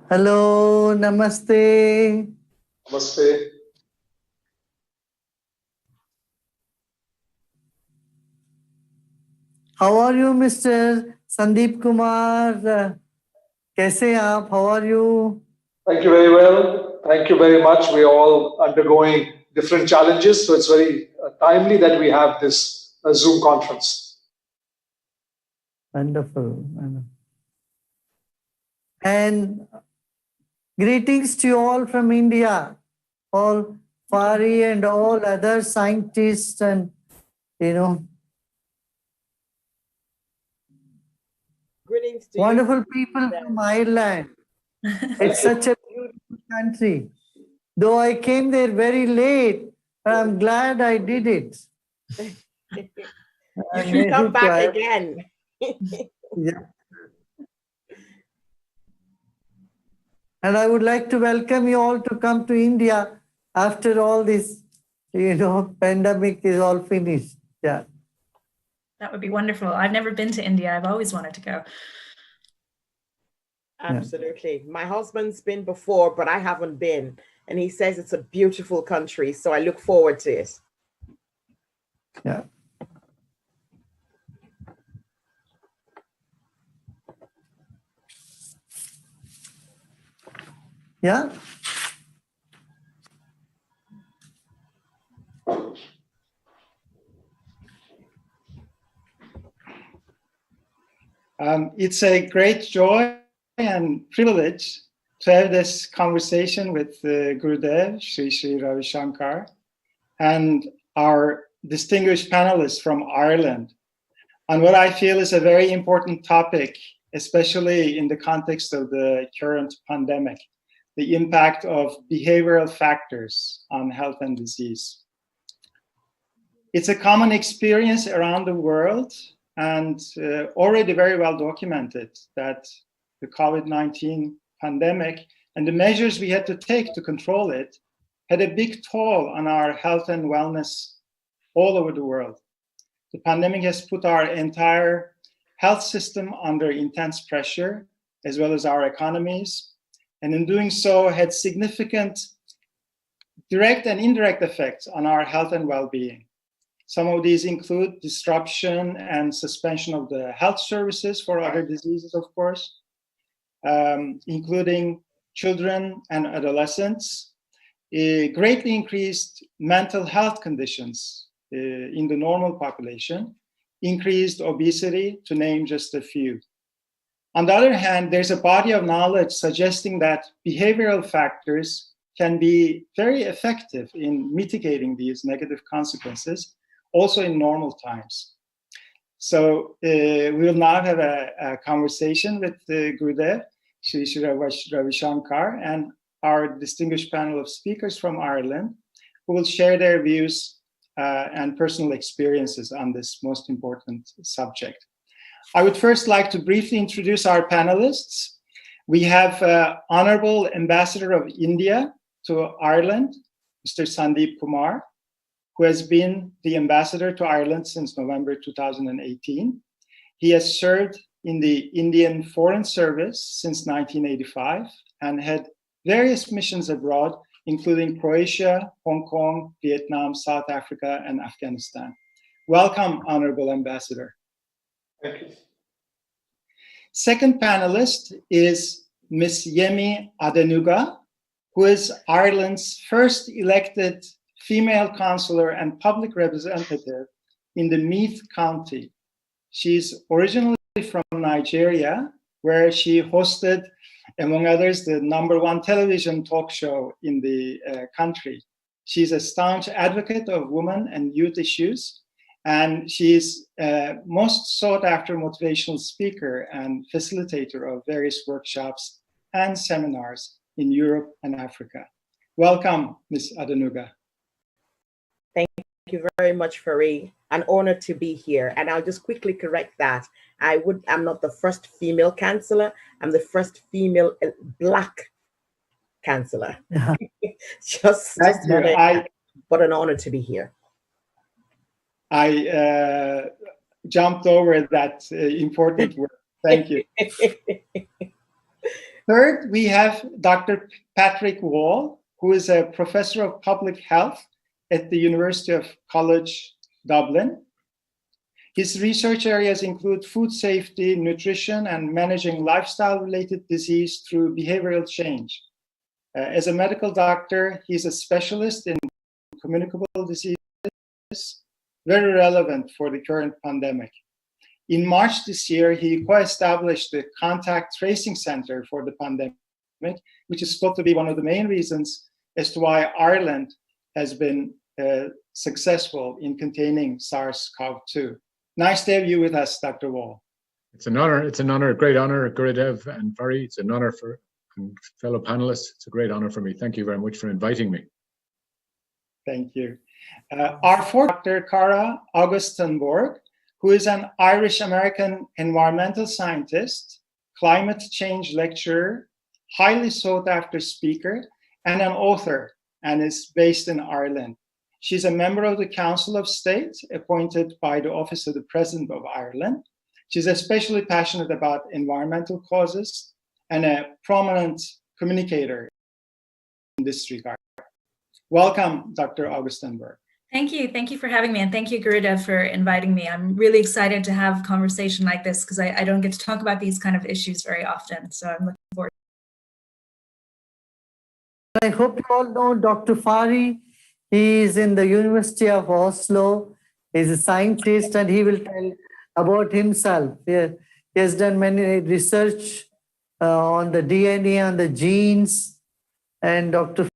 Hello, namaste. Namaste. How are you, Mr. Sandeep Kumar? कैसे हैं आप? How are you? Thank you very well. Thank you very much. We are all undergoing different challenges, so it's very timely that we have this Zoom conference. Wonderful. And greetings to you all from India, all Fari and all other scientists and, Greetings to wonderful people from Ireland. It's such a beautiful country. Though I came there very late, but I'm glad I did it. You should come back again. Yeah. And I would like to welcome you all to come to India after all this, pandemic is all finished. Yeah. That would be wonderful. I've never been to India. I've always wanted to go. Absolutely. My husband's been before, but I haven't been. And he says it's a beautiful country. So I look forward to it. Yeah. Yeah. It's a great joy and privilege to have this conversation with Gurudev, Sri Ravi Shankar, and our distinguished panelists from Ireland on what I feel is a very important topic, especially in the context of the current pandemic, the impact of behavioral factors on health and disease. It's a common experience around the world and already very well documented that the COVID-19 pandemic and the measures we had to take to control it had a big toll on our health and wellness all over the world. The pandemic has put our entire health system under intense pressure, as well as our economies, and in doing so had significant direct and indirect effects on our health and well-being. Some of these include disruption and suspension of the health services for other diseases, of course, including children and adolescents, greatly increased mental health conditions in the normal population, increased obesity, to name just a few. On the other hand, there's a body of knowledge suggesting that behavioral factors can be very effective in mitigating these negative consequences, also in normal times. So we will now have a conversation with Gurudev, Sri Ravi Shankar, and our distinguished panel of speakers from Ireland, who will share their views and personal experiences on this most important subject. I would first like to briefly introduce our panelists. We have Honorable Ambassador of India to Ireland, Mr. Sandeep Kumar, who has been the ambassador to Ireland since November 2018. He has served in the Indian Foreign Service since 1985 and had various missions abroad, including Croatia, Hong Kong, Vietnam, South Africa, and Afghanistan. Welcome, Honorable Ambassador. Thank you. Second panelist is Ms. Yemi Adenuga, who is Ireland's first elected female councillor and public representative in the Meath County. She's originally from Nigeria, where she hosted, among others, the #1 television talk show in the country. She's a staunch advocate of women and youth issues, and she's most sought after motivational speaker and facilitator of various workshops and seminars in Europe and Africa. Welcome, Ms. Adenuga. Thank you very much, Farid. An honor to be here. And I'll just quickly correct that. I'm not the first female councillor. I'm the first female Black councillor. But an honor to be here. I jumped over that important word. Thank you. Third, we have Dr. Patrick Wall, who is a professor of public health at the University of College Dublin. His research areas include food safety, nutrition, and managing lifestyle-related disease through behavioral change. As a medical doctor, he's a specialist in communicable diseases, very relevant for the current pandemic. In March this year, he co-established the Contact Tracing Center for the pandemic, which is thought to be one of the main reasons as to why Ireland has been successful in containing SARS-CoV-2. Nice to have you with us, Dr. Wall. It's an honor, a great honor, Gurudev and Vari. It's an honor for fellow panelists. It's a great honor for me. Thank you very much for inviting me. Thank you. Our fourth Dr. Cara Augustenborg, who is an Irish-American environmental scientist, climate change lecturer, highly sought-after speaker, and an author, and is based in Ireland. She's a member of the Council of State, appointed by the Office of the President of Ireland. She's especially passionate about environmental causes and a prominent communicator in this regard. Welcome, Dr. Augustenborg. Thank you. Thank you for having me. And thank you, Gurudev, for inviting me. I'm really excited to have a conversation like this because I don't get to talk about these kind of issues very often. So I'm looking forward. I hope you all know Dr. Fari. He is in the University of Oslo. He's a scientist and he will tell about himself. He has done many research on the DNA, on the genes, and Dr.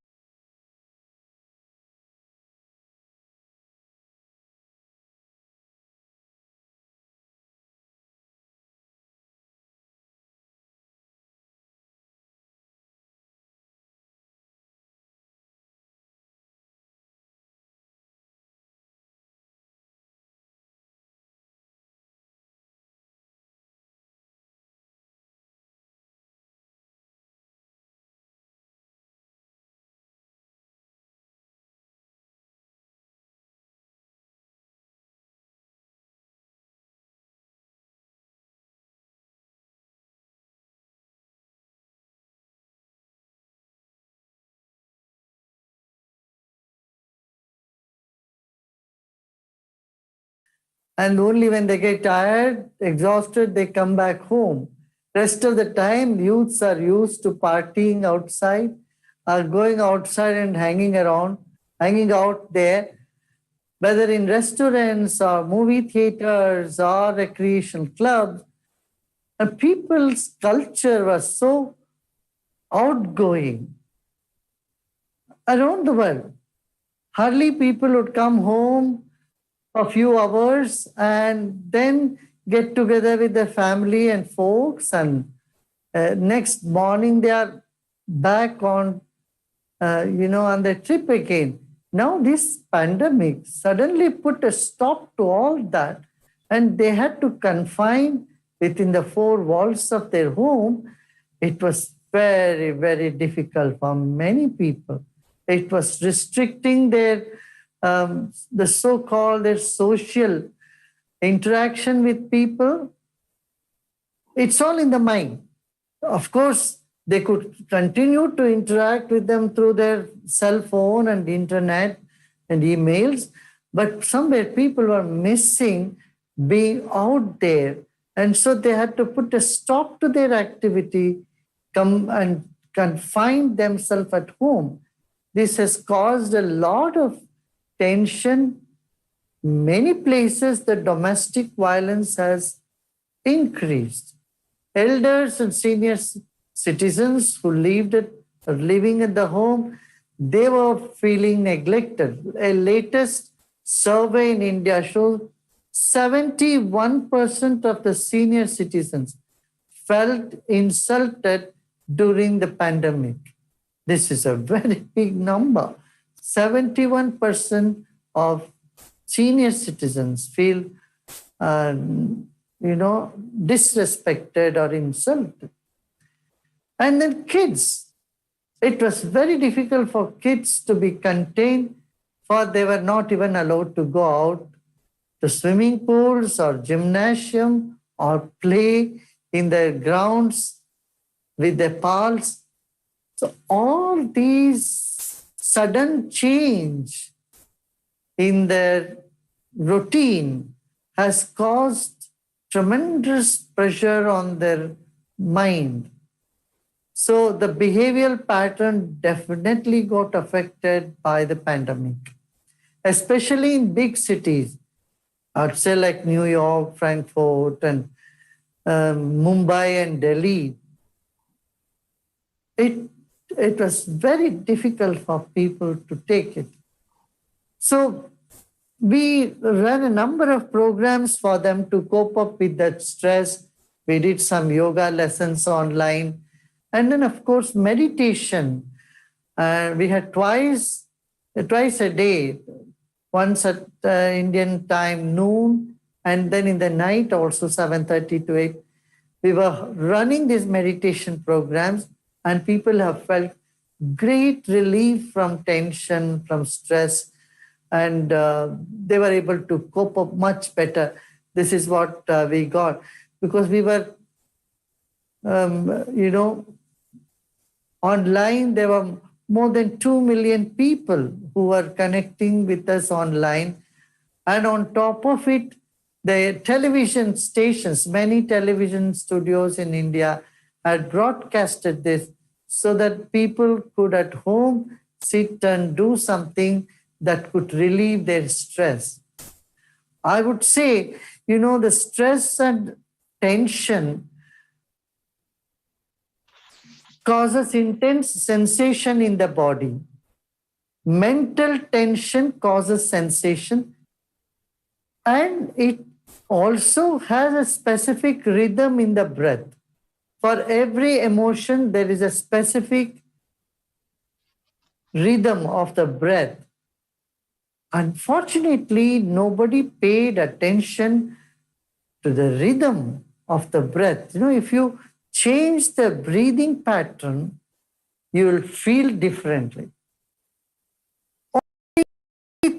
And only when they get tired, exhausted, they come back home. Rest of the time, youths are used to partying outside, are going outside and hanging out there, whether in restaurants or movie theaters or recreation clubs. And people's culture was so outgoing around the world. Hardly people would come home a few hours and then get together with their family and folks, and next morning they are back on on their trip again. Now this pandemic suddenly put a stop to all that, and they had to confine within the four walls of their home. It was very, very difficult for many people. It was restricting their the so-called their social interaction with people. It's all in the mind. Of course, they could continue to interact with them through their cell phone and internet and emails, but somewhere people were missing being out there. And so they had to put a stop to their activity, come and confine themselves at home. This has caused a lot of tension. Many places, the domestic violence has increased. Elders and senior citizens who living at the home, they were feeling neglected. A latest survey in India shows 71% of the senior citizens felt insulted during the pandemic. This is a very big number. 71% of senior citizens feel, disrespected or insulted. And then kids. It was very difficult for kids to be contained, for they were not even allowed to go out to swimming pools or gymnasium or play in the grounds. with their pulse. So all these sudden change in their routine has caused tremendous pressure on their mind. So the behavioral pattern definitely got affected by the pandemic, especially in big cities. I'd say like New York, Frankfurt, and Mumbai and Delhi. It was very difficult for people to take it. So we ran a number of programs for them to cope up with that stress. We did some yoga lessons online. And then, of course, meditation. We had twice a day, once at Indian time, noon, and then in the night also 7:30 to 8. We were running these meditation programs, and people have felt great relief from tension, from stress, and they were able to cope up much better. This is what we got, because we were, online. There were more than 2 million people who were connecting with us online. And on top of it, the television stations, many television studios in India had broadcasted this so that people could at home sit and do something that could relieve their stress. I would say, the stress and tension causes intense sensation in the body. Mental tension causes sensation, and it also has a specific rhythm in the breath. For every emotion, there is a specific rhythm of the breath. Unfortunately, nobody paid attention to the rhythm of the breath. If you change the breathing pattern, you will feel differently.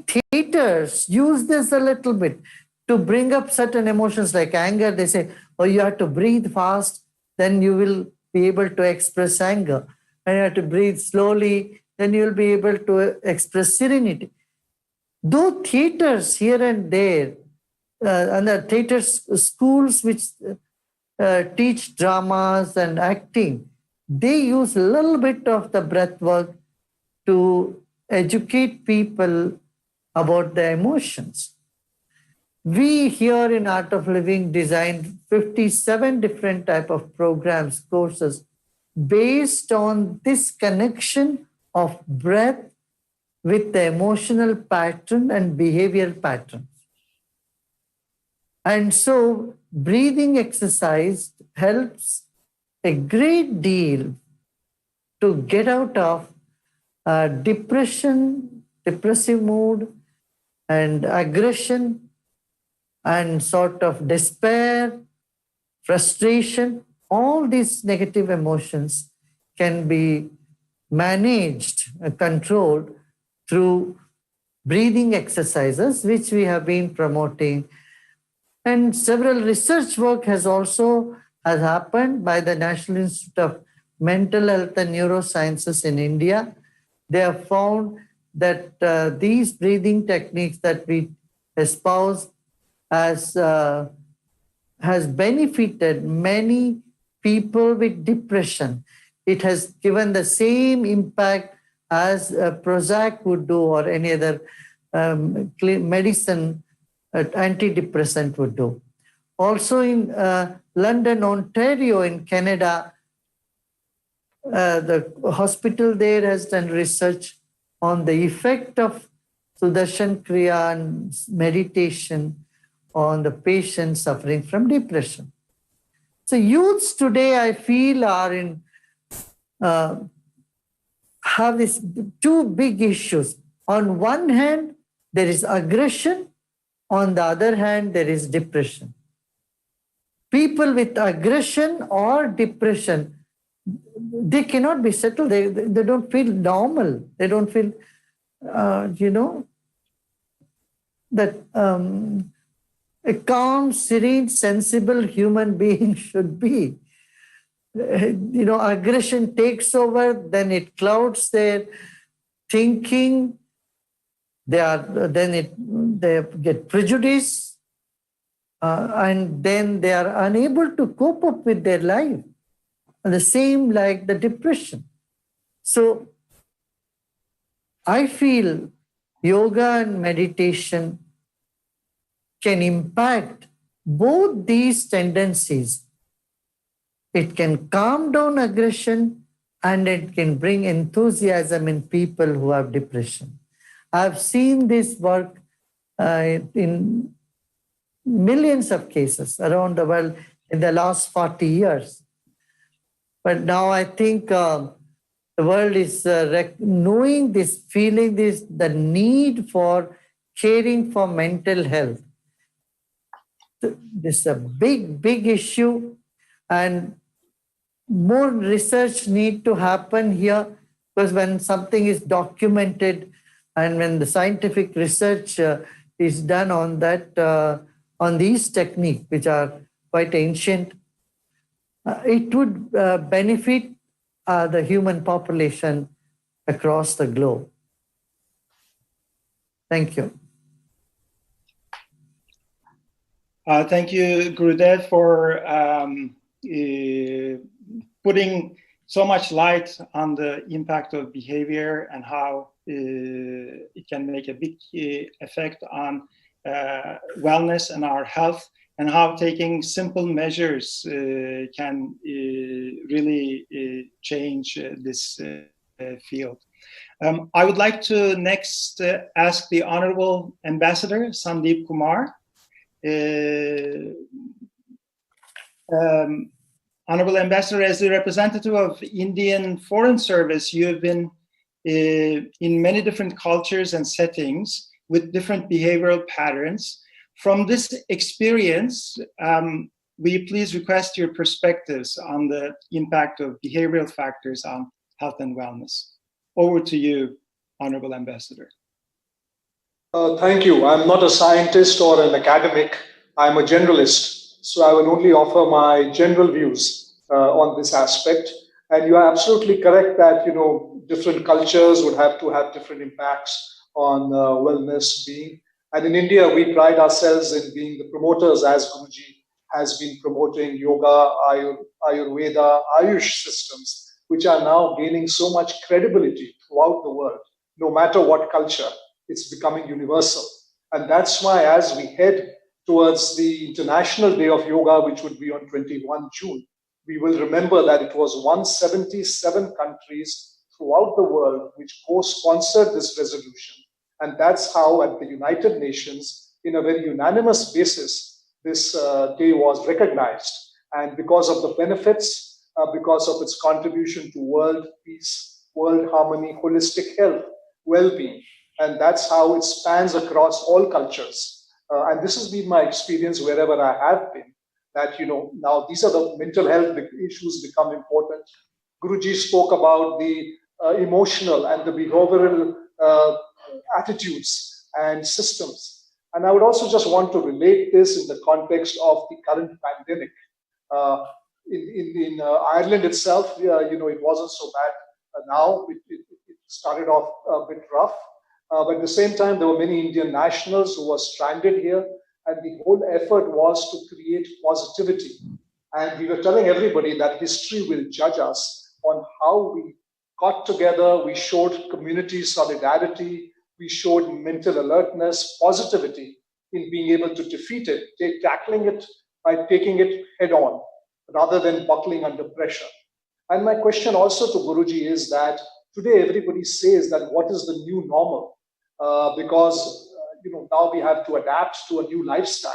Theaters use this a little bit to bring up certain emotions like anger. They say, oh, you have to breathe fast, then you will be able to express anger. And you have to breathe slowly, then you will be able to express serenity. Though theaters here and there, and the theater schools which teach dramas and acting, they use a little bit of the breath work to educate people about their emotions. We here in Art of Living designed 57 different type of programs, courses, based on this connection of breath with the emotional pattern and behavioral patterns. And so breathing exercise helps a great deal to get out of depression, depressive mood, and aggression, and sort of despair, frustration. All these negative emotions can be managed, controlled through breathing exercises, which we have been promoting. And several research work has happened by the National Institute of Mental Health and Neurosciences in India. They have found that these breathing techniques that we espouse has benefited many people with depression. It has given the same impact as Prozac would do, or any other medicine, antidepressant would do. Also in London, Ontario in Canada, the hospital there has done research on the effect of Sudarshan Kriya and meditation on the patients suffering from depression. So youths today, I feel, are in have these two big issues. On one hand, there is aggression. On the other hand, there is depression. People with aggression or depression, they cannot be settled. They don't feel normal. They don't feel, that a calm, serene, sensible human being should be. aggression takes over, then it clouds their thinking. They get prejudiced, and then they are unable to cope up with their life. And the same like the depression. So I feel yoga and meditation can impact both these tendencies. It can calm down aggression and it can bring enthusiasm in people who have depression. I've seen this work in millions of cases around the world in the last 40 years. But now I think the world is knowing this, feeling this, the need for caring for mental health. This is a big, big issue, and more research need to happen here, because when something is documented and when the scientific research is done on that, on these techniques, which are quite ancient, it would benefit the human population across the globe. Thank you. Thank you, Gurudev, for putting so much light on the impact of behavior and how it can make a big effect on wellness and our health, and how taking simple measures can really change this field. I would like to next ask the Honorable Ambassador, Sandeep Kumar. Honorable Ambassador, as the representative of Indian Foreign Service, you have been in many different cultures and settings with different behavioral patterns. From this experience, will you please request your perspectives on the impact of behavioral factors on health and wellness? Over to you, Honorable Ambassador. Thank you. I'm not a scientist or an academic. I'm a generalist. So I will only offer my general views on this aspect. And you are absolutely correct that, different cultures would have to have different impacts on wellness being. And in India, we pride ourselves in being the promoters, as Guruji has been promoting yoga, Ayurveda, Ayush systems, which are now gaining so much credibility throughout the world. No matter what culture, it's becoming universal. And that's why as we head towards the International Day of Yoga, which would be on 21 June, we will remember that it was 177 countries throughout the world which co-sponsored this resolution. And that's how at the United Nations, in a very unanimous basis, this day was recognized. And because of the benefits, because of its contribution to world peace, world harmony, holistic health, well-being. And that's how it spans across all cultures. And this has been my experience wherever I have been, that, now these are the mental health issues become important. Guruji spoke about the emotional and the behavioral attitudes and systems. And I would also just want to relate this in the context of the current pandemic. In Ireland itself, it wasn't so bad. Now it started off a bit rough. But at the same time, there were many Indian nationals who were stranded here. And the whole effort was to create positivity. And we were telling everybody that history will judge us on how we got together. We showed community solidarity. We showed mental alertness, positivity in being able to defeat it, tackling it by taking it head on, rather than buckling under pressure. And my question also to Guruji is that today everybody says that what is the new normal? Because now we have to adapt to a new lifestyle.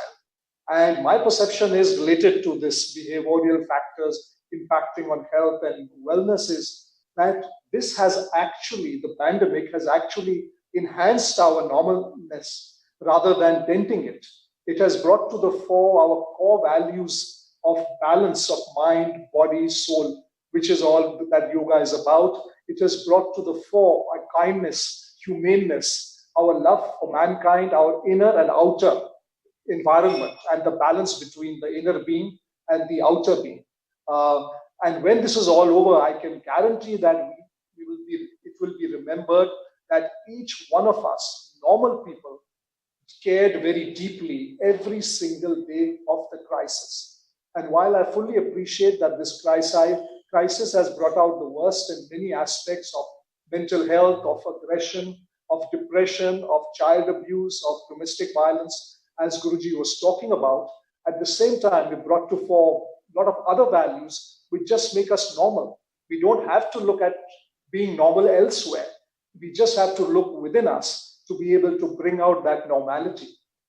And my perception is related to this behavioral factors impacting on health and wellness is that this has actually, the pandemic has actually enhanced our normalness rather than denting it. It has brought to the fore our core values of balance of mind, body, soul, which is all that yoga is about. It has brought to the fore our kindness, humaneness, our love for mankind, our inner and outer environment, and the balance between the inner being and the outer being. And when this is all over, I can guarantee that it will be remembered that each one of us, normal people, cared very deeply every single day of the crisis. And while I fully appreciate that this crisis has brought out the worst in many aspects of mental health, of aggression, of depression, of child abuse, of domestic violence, as Guruji was talking about, at the same time, we brought to fore a lot of other values which just make us normal. We don't have to look at being normal elsewhere. We just have to look within us to be able to bring out that normality.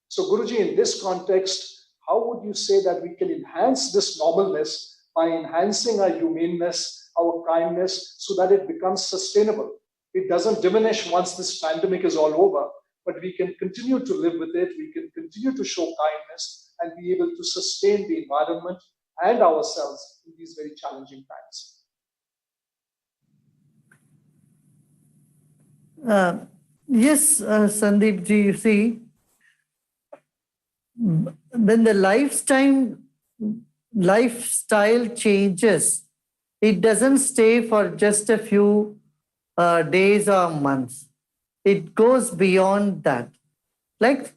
So, Guruji, in this context, how would you say that we can enhance this normalness by enhancing our humaneness, our kindness, so that it becomes sustainable? It doesn't diminish once this pandemic is all over, but we can continue to live with it, we can continue to show kindness and be able to sustain the environment and ourselves in these very challenging times. Yes, Sandeep ji, you see, when the lifestyle changes, it doesn't stay for just a few days or months. It goes beyond that. Like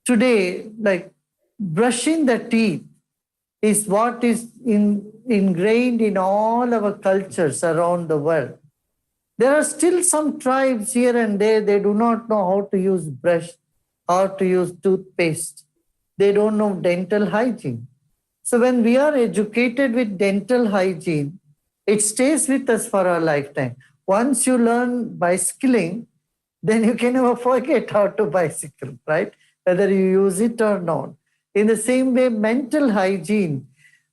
today, like brushing the teeth is what is ingrained in all our cultures around the world. There are still some tribes here and there, they do not know how to use brush, how to use toothpaste. They don't know dental hygiene. So when we are educated with dental hygiene, it stays with us for our lifetime. Once you learn bicycling, then you can never forget how to bicycle, right? Whether you use it or not. In the same way, mental hygiene,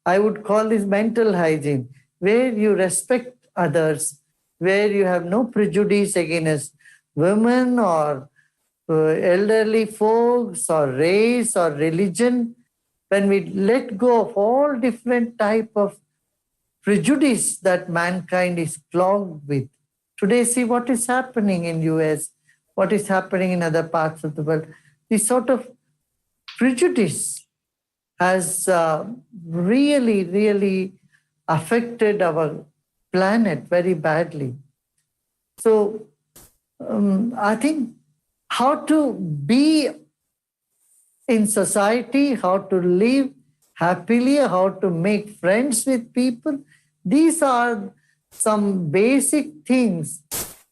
I would call this mental hygiene, where you respect others, where you have no prejudice against women or elderly folks or race or religion. When we let go of all different type of prejudice that mankind is clogged with. Today, see what is happening in US, what is happening in other parts of the world. This sort of prejudice has really, really affected our planet very badly. So I think how to be in society, how to live happily, how to make friends with people, these are some basic things,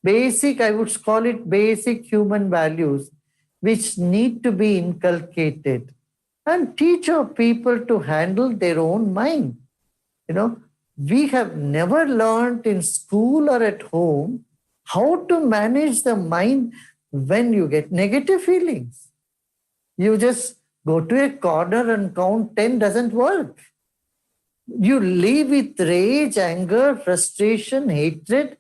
I would call it basic human values, which need to be inculcated and teach our people to handle their own mind. You know, we have never learned in school or at home how to manage the mind when you get negative feelings. You just go to a corner and count 10 doesn't work. You live with rage, anger, frustration, hatred,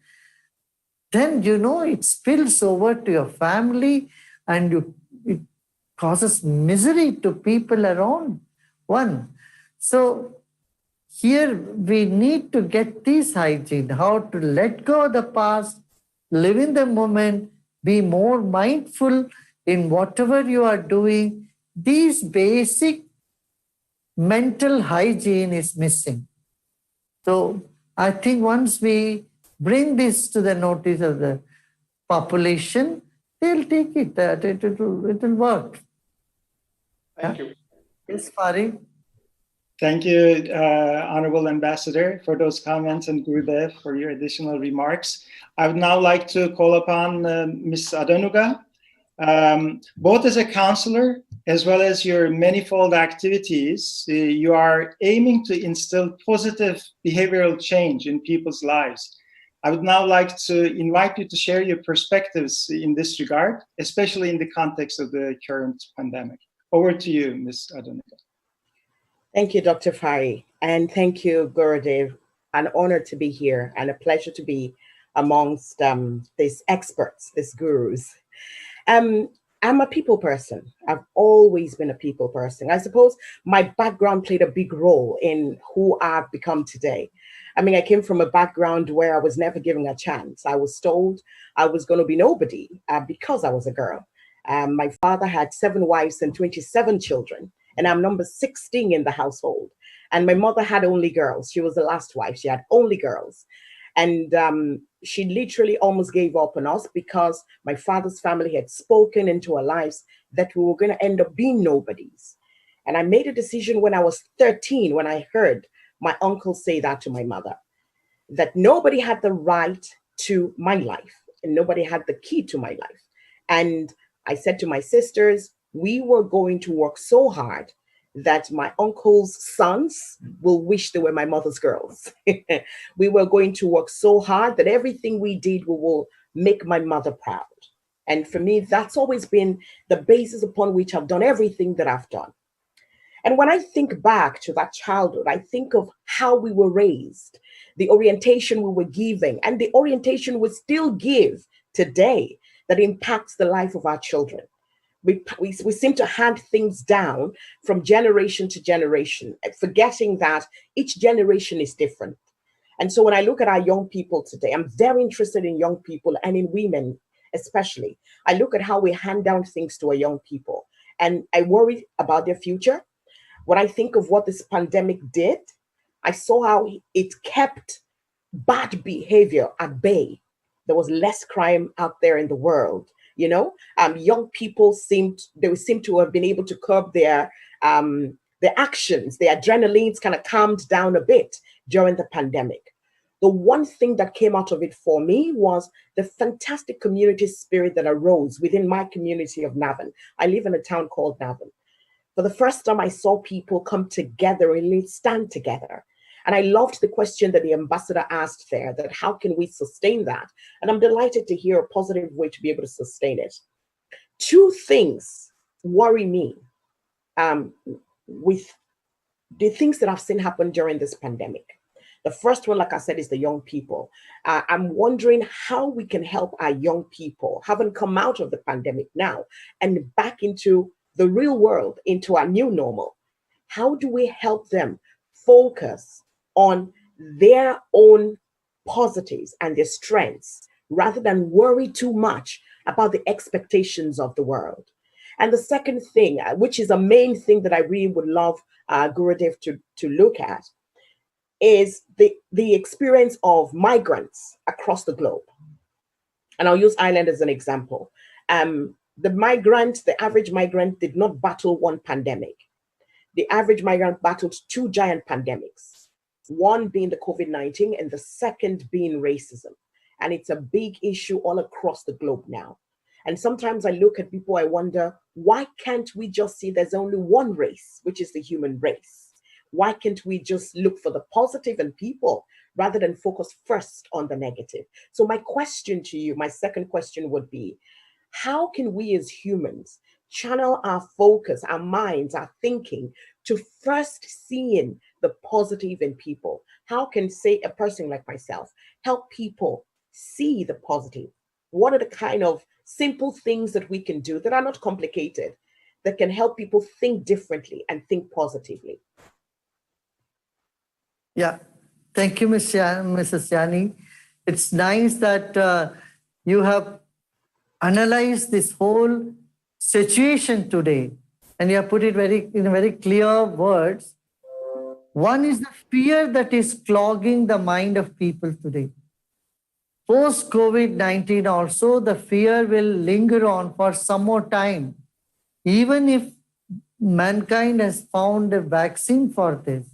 then it spills over to your family and it causes misery to people around one. So here we need to get this hygiene, how to let go of the past, live in the moment, be more mindful in whatever you are doing. These basic mental hygiene is missing. So I think once we bring this to the notice of the population, they'll take it, it will work. Thank you. Yes, Fari. Thank you, Honorable Ambassador, for those comments, and Gurudev for your additional remarks. I would now like to call upon Ms. Adanuga. Both as a counselor as well as your manifold activities, you are aiming to instill positive behavioral change in people's lives. I would now like to invite you to share your perspectives in this regard, especially in the context of the current pandemic. Over to you, Ms. Adanuga. Thank you, Dr. Fari, and thank you, Gurudev. An honor to be here and a pleasure to be amongst these experts, these gurus. I'm a people person. I've always been a people person. I suppose my background played a big role in who I've become today. I mean, I came from a background where I was never given a chance. I was told I was going to be nobody because I was a girl. My father had 7 wives and 27 children. And I'm number 16 in the household. And my mother had only girls. She was the last wife. She had only girls. And she literally almost gave up on us because my father's family had spoken into our lives that we were going to end up being nobodies. And I made a decision when I was 13, when I heard my uncle say that to my mother, that nobody had the right to my life and nobody had the key to my life. And I said to my sisters, we were going to work so hard that my uncle's sons will wish they were my mother's girls. We were going to work so hard that everything we did, we will make my mother proud. And for me, that's always been the basis upon which I've done everything that I've done. And when I think back to that childhood, I think of how we were raised, the orientation we were giving, and the orientation we still give today that impacts the life of our children. We seem to hand things down from generation to generation, forgetting that each generation is different. And so when I look at our young people today, I'm very interested in young people and in women especially. I look at how we hand down things to our young people, and I worry about their future. When I think of what this pandemic did, I saw how it kept bad behavior at bay. There was less crime out there in the world. Young people seem to have been able to curb their actions. Their adrenaline's kind of calmed down a bit during the pandemic. The one thing that came out of it for me was the fantastic community spirit that arose within my community of Navan. I live in a town called Navan. For the first time, I saw people come together and stand together. And I loved the question that the ambassador asked there, that how can we sustain that? And I'm delighted to hear a positive way to be able to sustain it. Two things worry me with the things that I've seen happen during this pandemic. The first one, like I said, is the young people. I'm wondering how we can help our young people, having come out of the pandemic now and back into the real world, into our new normal. How do we help them focus on their own positives and their strengths rather than worry too much about the expectations of the world? And the second thing, which is a main thing that I really would love Gurudev to look at, is the experience of migrants across the globe. And I'll use Ireland as an example. The average migrant did not battle one pandemic. The average migrant battled two giant pandemics, one being the COVID-19 and the second being racism. And it's a big issue all across the globe now. And sometimes I look at people, I wonder, why can't we just see there's only one race, which is the human race? Why can't we just look for the positive in people rather than focus first on the negative? So my question to you, my second question would be, how can we as humans channel our focus, our minds, our thinking to first seeing the positive in people? How can, say, a person like myself help people see the positive? What are the kind of simple things that we can do that are not complicated, that can help people think differently and think positively? Yeah, thank you, Mrs. Yani. It's nice that you have analyzed this whole situation today, and you have put it in very clear words. One is the fear that is clogging the mind of people today. Post COVID-19 also, the fear will linger on for some more time, even if mankind has found a vaccine for this.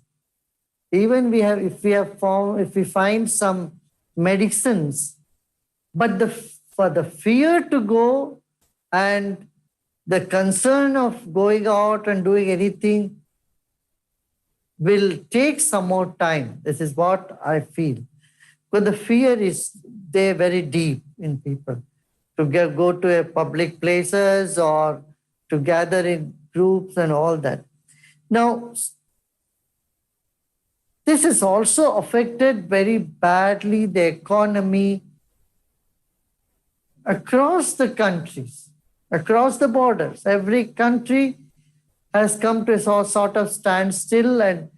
Even if we find some medicines, but for the fear to go and the concern of going out and doing anything will take some more time. This is what I feel. But the fear is there very deep in people to go to public places or to gather in groups and all that. Now, this has also affected very badly the economy across the countries, across the borders. Every country has come to a sort of standstill, and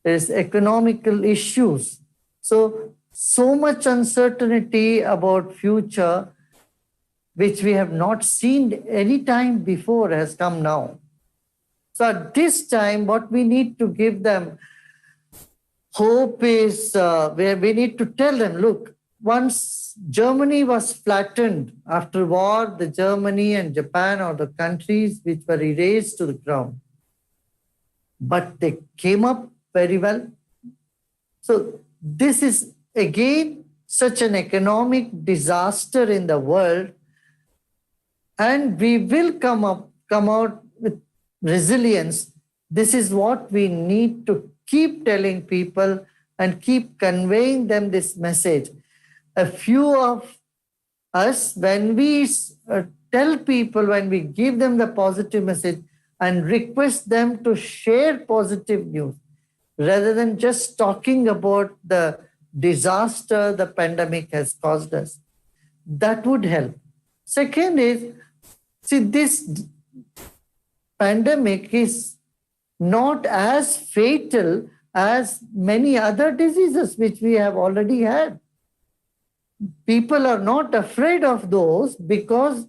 there's economical issues. So much uncertainty about future, which we have not seen any time before, has come now. So at this time, what we need to give them hope is where we need to tell them, look, once Germany was flattened after war, the Germany and Japan are the countries which were erased to the ground. But they came up very well. So this is again such an economic disaster in the world, and we will come out with resilience. This is what we need to keep telling people and keep conveying them this message. A few of us, when we tell people, when we give them the positive message and request them to share positive news, rather than just talking about the disaster the pandemic has caused us, that would help. Second is, see, this pandemic is not as fatal as many other diseases which we have already had. People are not afraid of those because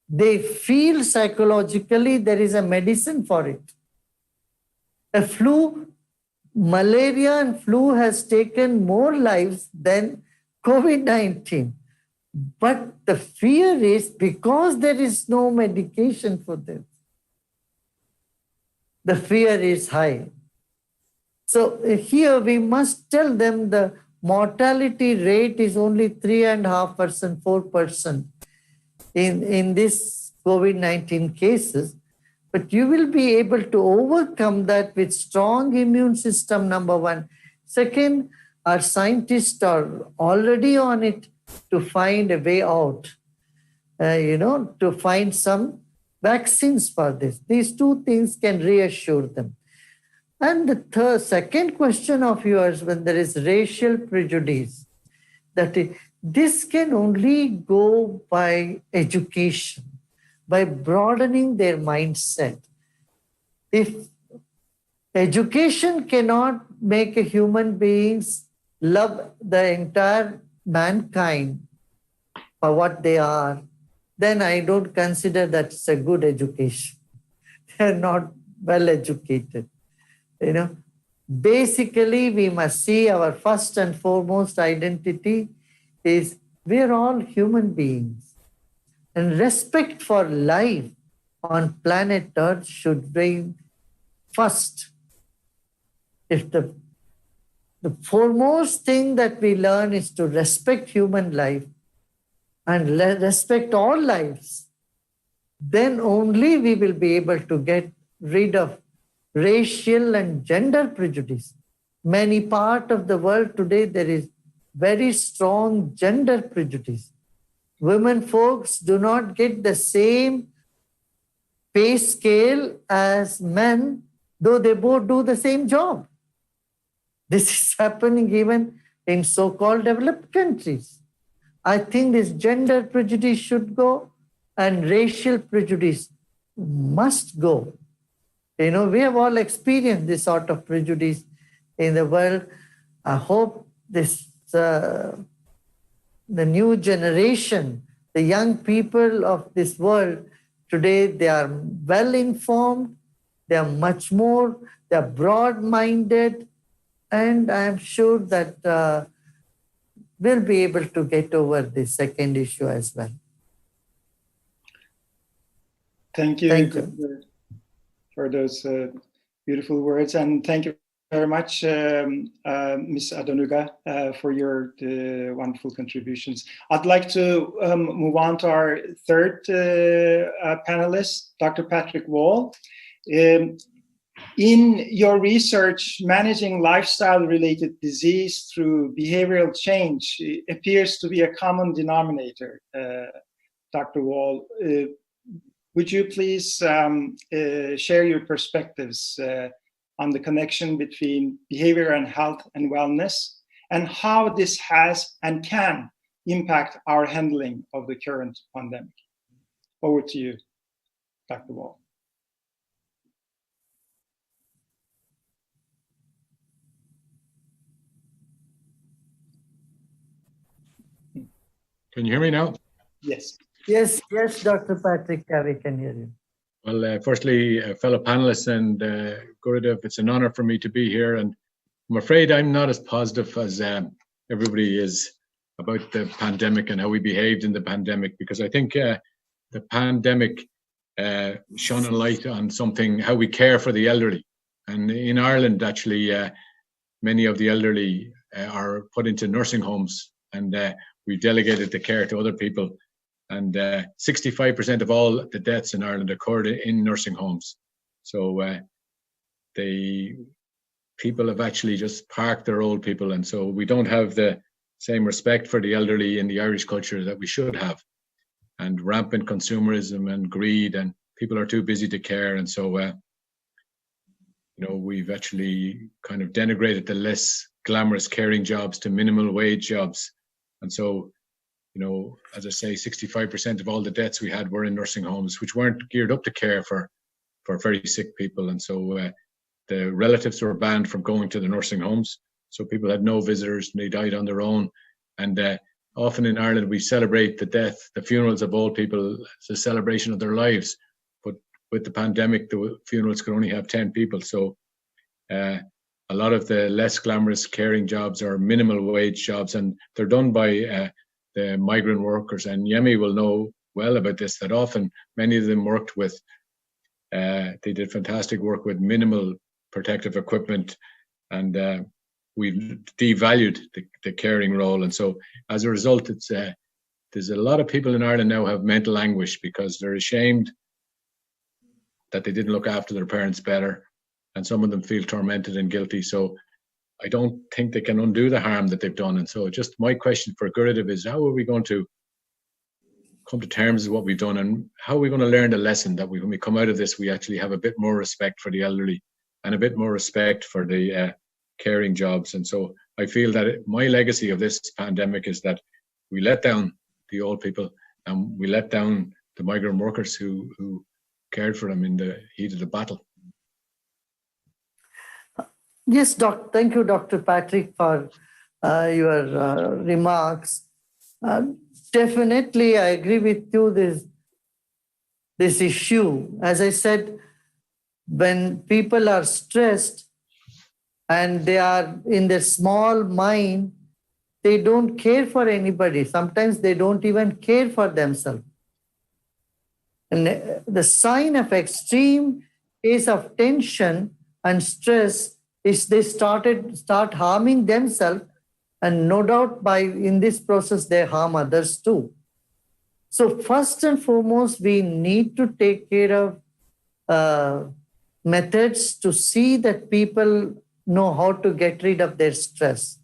they feel psychologically there is a medicine for it. Malaria and flu has taken more lives than COVID-19. But the fear is because there is no medication for this. The fear is high. So here we must tell them the mortality rate is only 3.5%, 4% in this COVID-19 cases. But you will be able to overcome that with strong immune system, number one. Second, our scientists are already on it to find a way out, to find some vaccines for this. These two things can reassure them. And the second question of yours, when there is racial prejudice, this can only go by education, by broadening their mindset. If education cannot make a human beings love the entire mankind for what they are, then I don't consider that's a good education. They're not well educated. Basically, we must see our first and foremost identity is we're all human beings. And respect for life on planet Earth should reign first. If the foremost thing that we learn is to respect human life and respect all lives, then only we will be able to get rid of racial and gender prejudice. Many parts of the world today, there is very strong gender prejudice. Women folks do not get the same pay scale as men, though they both do the same job. This is happening even in so-called developed countries. I think this gender prejudice should go and racial prejudice must go. We have all experienced this sort of prejudice in the world. I hope the new generation, the young people of this world today, they are well informed, they are much more, they are broad-minded, and I am sure that we'll be able to get over this second issue as well. Thank you. Thank you for those beautiful words, and thank you very much, Ms. Adonuga, for your wonderful contributions. I'd like to move on to our third panelist, Dr. Patrick Wall. In your research, managing lifestyle-related disease through behavioral change appears to be a common denominator, Dr. Wall. Would you please share your perspectives on the connection between behavior and health and wellness, and how this has and can impact our handling of the current pandemic? Over to you, Dr. Wall. Can you hear me now? Yes. Yes, Dr. Patrick, we can hear you. Well, firstly, fellow panelists and Gurudev, it's an honor for me to be here. And I'm afraid I'm not as positive as everybody is about the pandemic and how we behaved in the pandemic, because I think the pandemic shone a light on something, how we care for the elderly. And in Ireland, actually, many of the elderly are put into nursing homes, and we've delegated the care to other people. And 65% of all the deaths in Ireland occurred in nursing homes. So the people have actually just parked their old people, and so we don't have the same respect for the elderly in the Irish culture that we should have. And rampant consumerism and greed, and people are too busy to care. And so, we've actually kind of denigrated the less glamorous caring jobs to minimal wage jobs. And so, as I say, 65% of all the deaths we had were in nursing homes, which weren't geared up to care for very sick people. And so the relatives were banned from going to the nursing homes. So people had no visitors, and they died on their own. And often in Ireland, we celebrate the funerals of old people as a celebration of their lives. But with the pandemic, the funerals could only have 10 people. So a lot of the less glamorous caring jobs are minimal wage jobs, and they're done by the migrant workers. And Yemi will know well about this, that often many of them worked with, they did fantastic work with minimal protective equipment, and we've devalued the caring role. And so as a result, there's a lot of people in Ireland now have mental anguish because they're ashamed that they didn't look after their parents better, and some of them feel tormented and guilty. So I don't think they can undo the harm that they've done. And so just my question for Gurudev is, how are we going to come to terms with what we've done, and how are we going to learn the lesson that when we come out of this, we actually have a bit more respect for the elderly and a bit more respect for the caring jobs. And so I feel that my legacy of this pandemic is that we let down the old people, and we let down the migrant workers who cared for them in the heat of the battle. Yes, thank you, Dr. Patrick, for your remarks. Definitely, I agree with you, this issue. As I said, when people are stressed and they are in their small mind, they don't care for anybody. Sometimes they don't even care for themselves. And the sign of extreme case of tension and stress is they start harming themselves, and no doubt in this process they harm others too. So first and foremost, we need to take care of methods to see that people know how to get rid of their stress.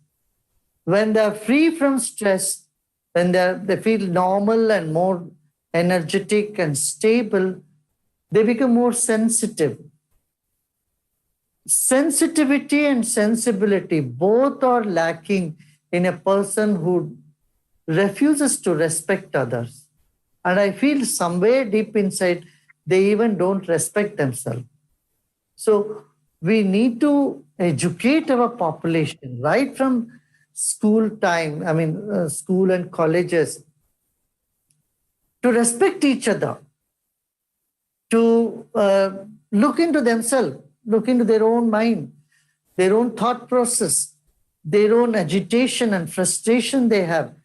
When they're free from stress, when they feel normal and more energetic and stable, they become more sensitive. Sensitivity and sensibility both are lacking in a person who refuses to respect others. And I feel somewhere deep inside, they even don't respect themselves. So we need to educate our population right from school time, school and colleges, to respect each other, to look into themselves, look into their own mind, their own thought process, their own agitation and frustration they have.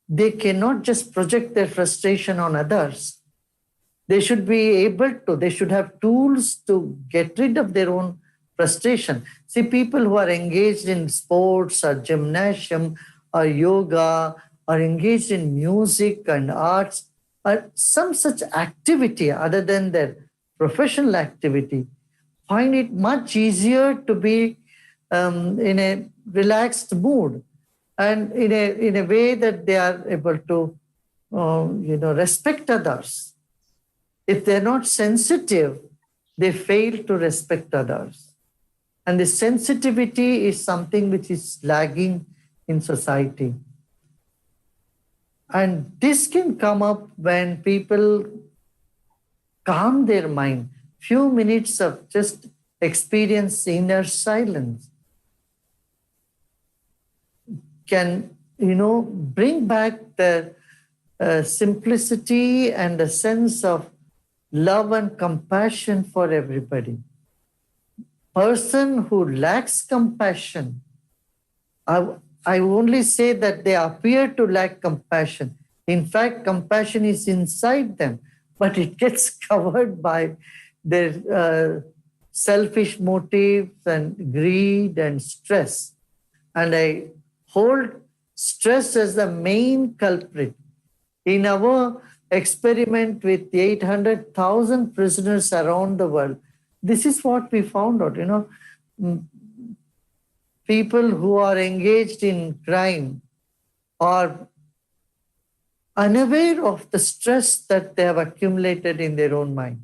They cannot just project their frustration on others. They should be they should have tools to get rid of their own frustration. See, people who are engaged in sports or gymnasium or yoga or engaged in music and arts or some such activity other than their professional activity, find it much easier to be in a relaxed mood and in a way that they are able to respect others. If they're not sensitive, they fail to respect others. And the sensitivity is something which is lagging in society. And this can come up when people calm their mind. Few minutes of just experience inner silence can, bring back the simplicity and a sense of love and compassion for everybody. Person who lacks compassion, I only say that they appear to lack compassion. In fact, compassion is inside them, but it gets covered by their selfish motives and greed and stress. And I hold stress as the main culprit. In our experiment with 800,000 prisoners around the world, this is what we found out, people who are engaged in crime are unaware of the stress that they have accumulated in their own mind.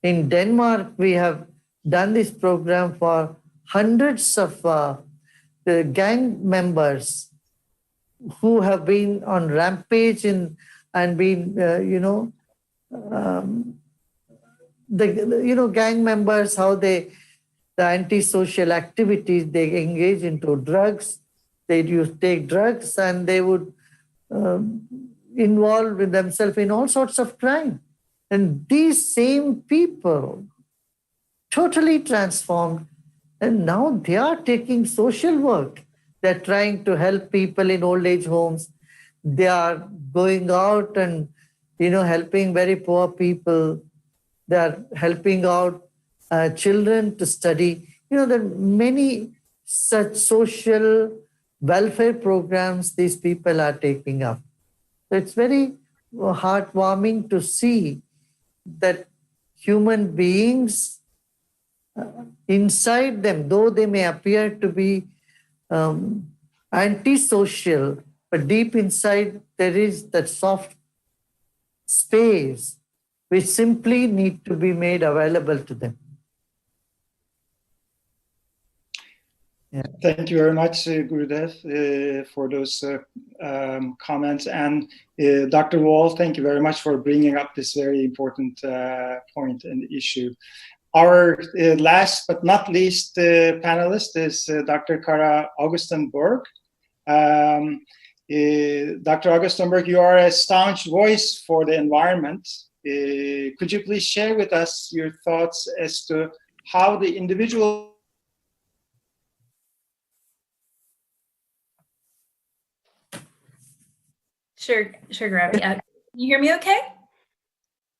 In Denmark, we have done this program for hundreds of the gang members who have been on rampage and been, gang members, how the antisocial activities, they engage into drugs, they take drugs, and they would involve with themselves in all sorts of crime. And these same people totally transformed, and now they are taking social work. They're trying to help people in old age homes. They are going out and, helping very poor people. They are helping out children to study. There are many such social welfare programs these people are taking up. So it's very heartwarming to see that human beings inside them, though they may appear to be antisocial, but deep inside there is that soft space which simply need to be made available to them. Yeah. Thank you very much, Gurudev, for those comments. And Dr. Wall, thank you very much for bringing up this very important point and issue. Our last but not least panelist is Dr. Kara Augustenborg. Dr. Augustenborg, you are a staunch voice for the environment. Could you please share with us your thoughts as to how the individual Sure, Gaurav. Can you hear me okay?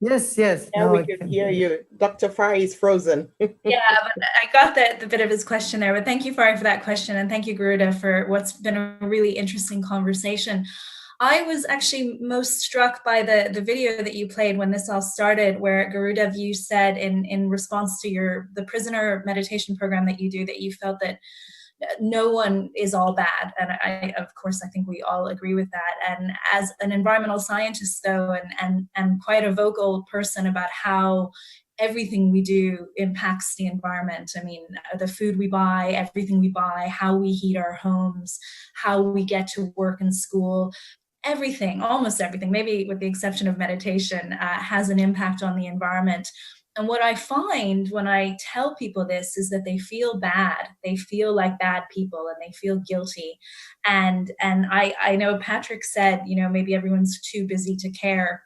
Yes. Yeah, no, we can hear you. Dr. Fari is frozen. Yeah, but I got the bit of his question there. But thank you, Fari, for that question. And thank you, Gurudev, for what's been a really interesting conversation. I was actually most struck by the video that you played when this all started, where Gurudev, you said in response to the prisoner meditation program that you do, that you felt that no one is all bad. And I, of course, I think we all agree with that. And as an environmental scientist, though, and quite a vocal person about how everything we do impacts the environment. I mean, the food we buy, everything we buy, how we heat our homes, how we get to work and school, everything, almost everything, maybe with the exception of meditation, has an impact on the environment. And what I find when I tell people this is that they feel bad. They feel like bad people and they feel guilty. And I know Patrick said, maybe everyone's too busy to care.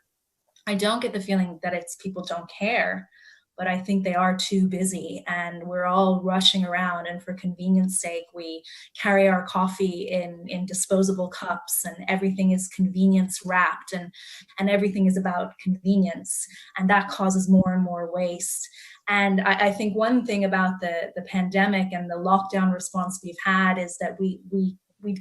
I don't get the feeling that it's people don't care, but I think they are too busy and we're all rushing around, and for convenience sake, we carry our coffee in disposable cups, and everything is convenience wrapped, and everything is about convenience, and that causes more and more waste. And I think one thing about the pandemic and the lockdown response we've had is that we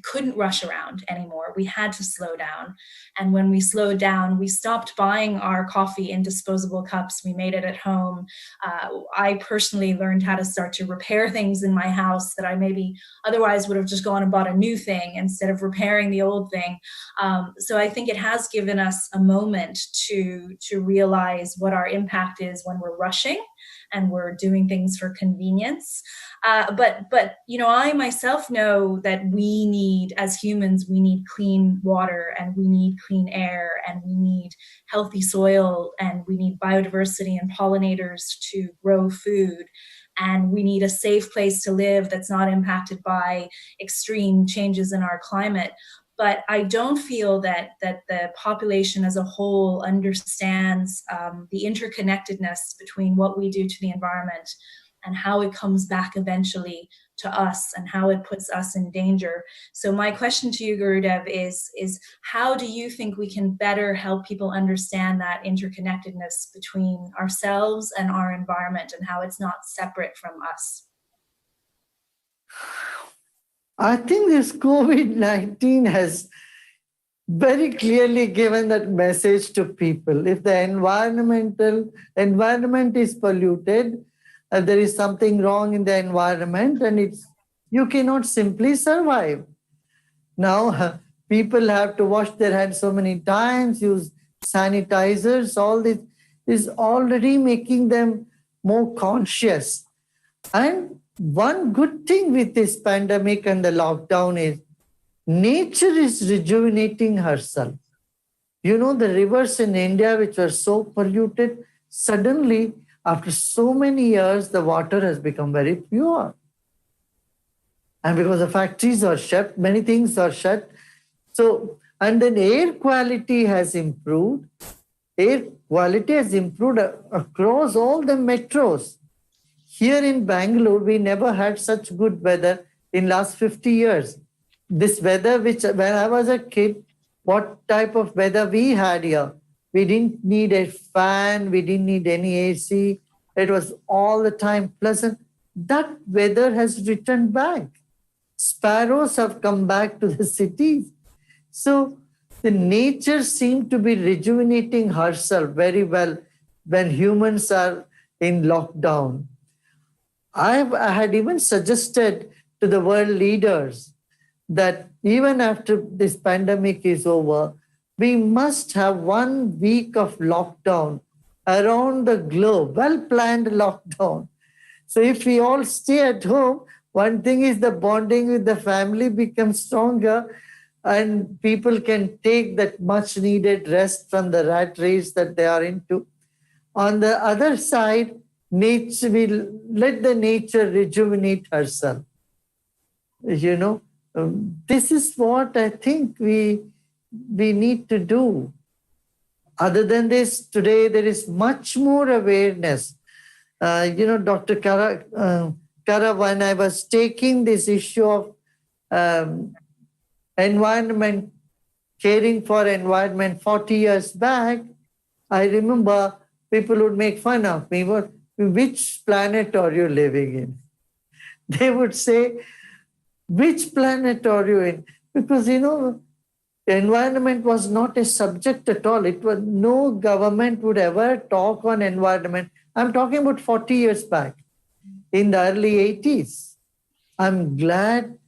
couldn't rush around anymore. We had to slow down. And when we slowed down, we stopped buying our coffee in disposable cups. We made it at home. I personally learned how to start to repair things in my house that I maybe otherwise would have just gone and bought a new thing instead of repairing the old thing. So I think it has given us a moment to realize what our impact is when we're rushing and we're doing things for convenience. But I myself know that we need, as humans, we need clean water, and we need clean air, and we need healthy soil, and we need biodiversity and pollinators to grow food. And we need a safe place to live that's not impacted by extreme changes in our climate. but I don't feel that the population as a whole understands the interconnectedness between what we do to the environment and how it comes back eventually to us and how it puts us in danger. So my question to you, Gurudev, is how do you think we can better help people understand that interconnectedness between ourselves and our environment and how it's not separate from us? I think this COVID-19 has very clearly given that message to people. If the environment is polluted, there is something wrong in the environment, and you cannot simply survive. Now, people have to wash their hands so many times, use sanitizers, all this is already making them more conscious. And one good thing with this pandemic and the lockdown is nature is rejuvenating herself. You know, the rivers in India, which were so polluted, suddenly, after so many years, the water has become very pure. And because the factories are shut, many things are shut. So, and then air quality has improved. Air quality has improved across all the metros. Here in Bangalore, we never had such good weather in last 50 years. This weather, which when I was a kid, what type of weather we had here? We didn't need a fan, we didn't need any AC. It was all the time pleasant. That weather has returned back. Sparrows have come back to the cities. So the nature seemed to be rejuvenating herself very well when humans are in lockdown. I had even suggested to the world leaders that even after this pandemic is over, we must have 1 week of lockdown around the globe, well-planned lockdown. So if we all stay at home, one thing is the bonding with the family becomes stronger and people can take that much needed rest from the rat race that they are into. On the other side, nature will let the nature rejuvenate herself. You know, this is what I think we need to do. Other than this, today there is much more awareness. Dr. Kara, when I was taking this issue of environment, caring for environment 40 years back, I remember people would make fun of me. Which planet are you living in? They would say, which planet are you in? Because, environment was not a subject at all. It was no government would ever talk on environment. I'm talking about 40 years back in the early 80s. I'm glad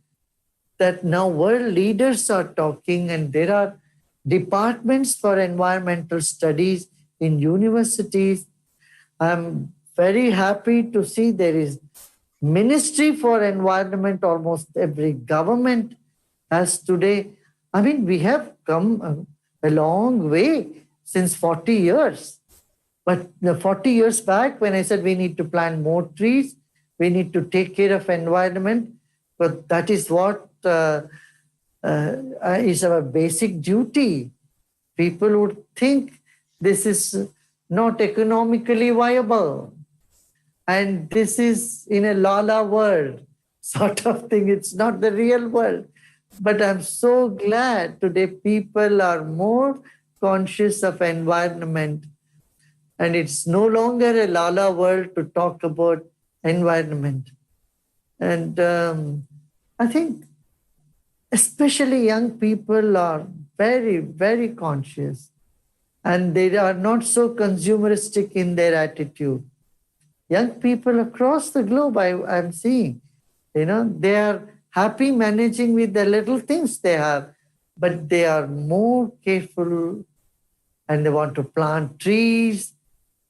that now world leaders are talking and there are departments for environmental studies in universities. I'm very happy to see there is Ministry for Environment, almost every government has today. I mean, we have come a long way since 40 years. But the 40 years back, when I said we need to plant more trees, we need to take care of environment, but that is what is our basic duty. People would think this is not economically viable. And this is in a la-la world sort of thing. It's not the real world. But I'm so glad today people are more conscious of environment. And it's no longer a la-la world to talk about environment. And I think especially young people are very, very conscious. And they are not so consumeristic in their attitude. Young people across the globe, I'm seeing, they are happy managing with the little things they have, but they are more careful and they want to plant trees.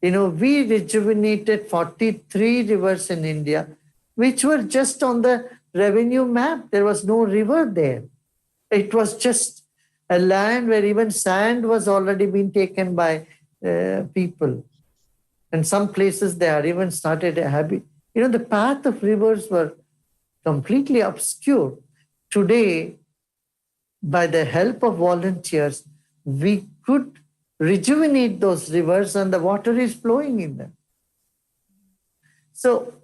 We rejuvenated 43 rivers in India, which were just on the revenue map. There was no river there. It was just a land where even sand was already being taken by people. And some places they are even started a habit. The path of rivers were completely obscure. Today, by the help of volunteers, we could rejuvenate those rivers and the water is flowing in them. So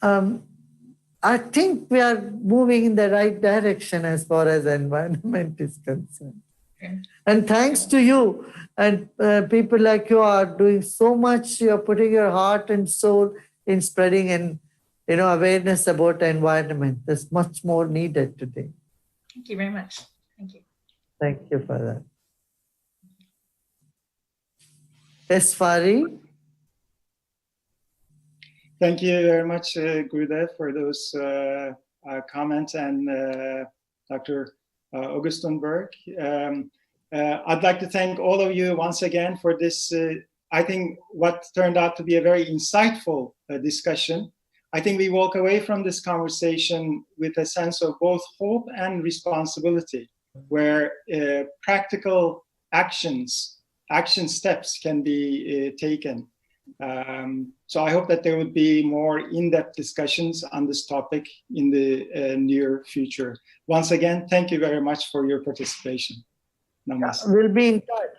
I think we are moving in the right direction as far as environment is concerned. Okay. And thanks to you and people like you are doing so much. You're putting your heart and soul in spreading and awareness about the environment. There's much more needed today. Thank you very much. Thank you. Thank you for that. Yes, Fari? Thank you very much, Gurudev, for those comments, and Dr. Augustenberg. I'd like to thank all of you once again for this, I think, what turned out to be a very insightful discussion. I think we walk away from this conversation with a sense of both hope and responsibility, where practical action steps can be taken. So I hope that there would be more in-depth discussions on this topic in the near future. Once again, thank you very much for your participation. Namaste. We'll be in touch.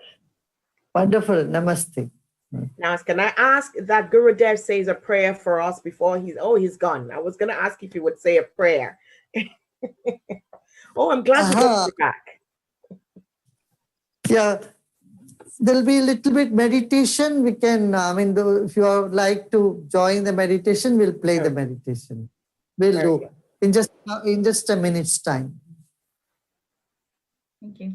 Wonderful. Namaste. Now, can I ask that Gurudev says a prayer for us before he's gone? I was going to ask if he would say a prayer. Oh, I'm glad you're back. Yeah. There'll be a little bit meditation. We can, if you would like to join the meditation, we'll play the meditation. We'll do in just a minute's time. Thank you.